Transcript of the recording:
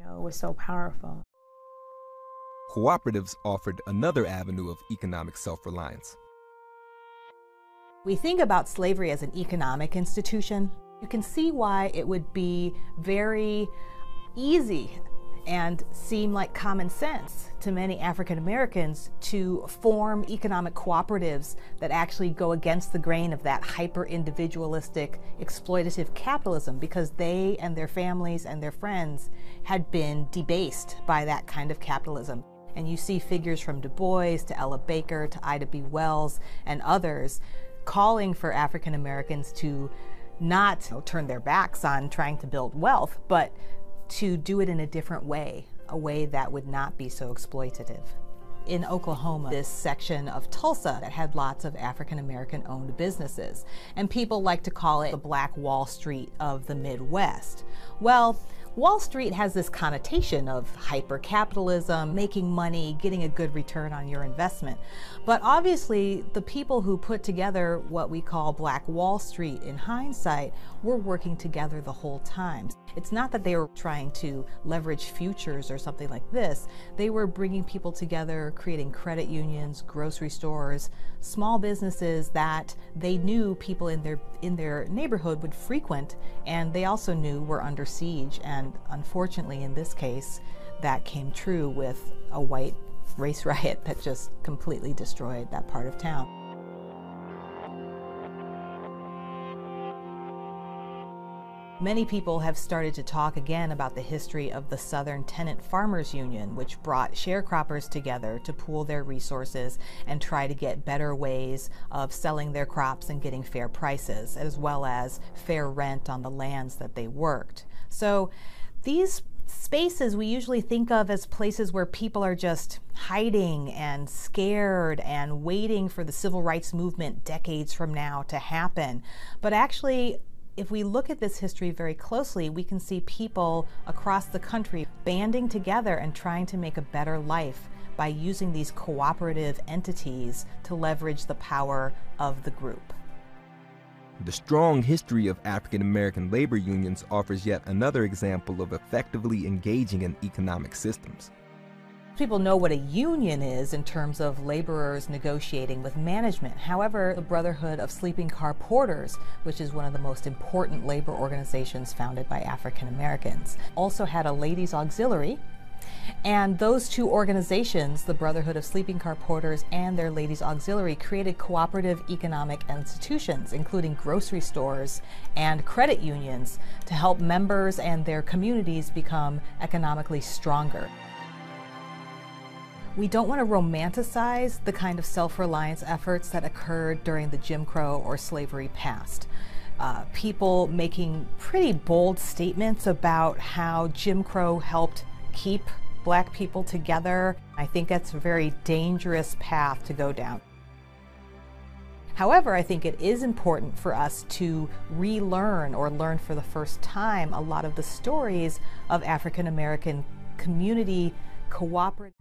Was so powerful. Cooperatives offered another avenue of economic self-reliance. We think about slavery as an economic institution. You can see why it would be very easy and seem like common sense to many African Americans to form economic cooperatives that actually go against the grain of that hyper-individualistic, exploitative capitalism, because they and their families and their friends had been debased by that kind of capitalism. And you see figures from Du Bois to Ella Baker to Ida B. Wells and others calling for African Americans to not turn their backs on trying to build wealth, but to do it in a different way, a way that would not be so exploitative. In Oklahoma, this section of Tulsa that had lots of African American owned businesses, and people like to call it the Black Wall Street of the Midwest. Well, Wall Street has this connotation of hyper-capitalism, making money, getting a good return on your investment. But obviously, the people who put together what we call Black Wall Street in hindsight were working together the whole time. It's not that they were trying to leverage futures or something like this. They were bringing people together, creating credit unions, grocery stores, small businesses that they knew people in their neighborhood would frequent, and they also knew were under siege. And unfortunately, in this case, that came true with a white race riot that just completely destroyed that part of town. Many people have started to talk again about the history of the Southern Tenant Farmers Union, which brought sharecroppers together to pool their resources and try to get better ways of selling their crops and getting fair prices, as well as fair rent on the lands that they worked. So these spaces we usually think of as places where people are just hiding and scared and waiting for the civil rights movement decades from now to happen. But actually, if we look at this history very closely, we can see people across the country banding together and trying to make a better life by using these cooperative entities to leverage the power of the group. The strong history of African American labor unions offers yet another example of effectively engaging in economic systems. People know what a union is in terms of laborers negotiating with management. However, the Brotherhood of Sleeping Car Porters, which is one of the most important labor organizations founded by African Americans, also had a ladies' auxiliary. And those two organizations, the Brotherhood of Sleeping Car Porters and their Ladies Auxiliary, created cooperative economic institutions, including grocery stores and credit unions, to help members and their communities become economically stronger. We don't want to romanticize the kind of self-reliance efforts that occurred during the Jim Crow or slavery past. People making pretty bold statements about how Jim Crow helped keep Black people together. I think that's a very dangerous path to go down. However, I think it is important for us to relearn or learn for the first time a lot of the stories of African American community cooperative.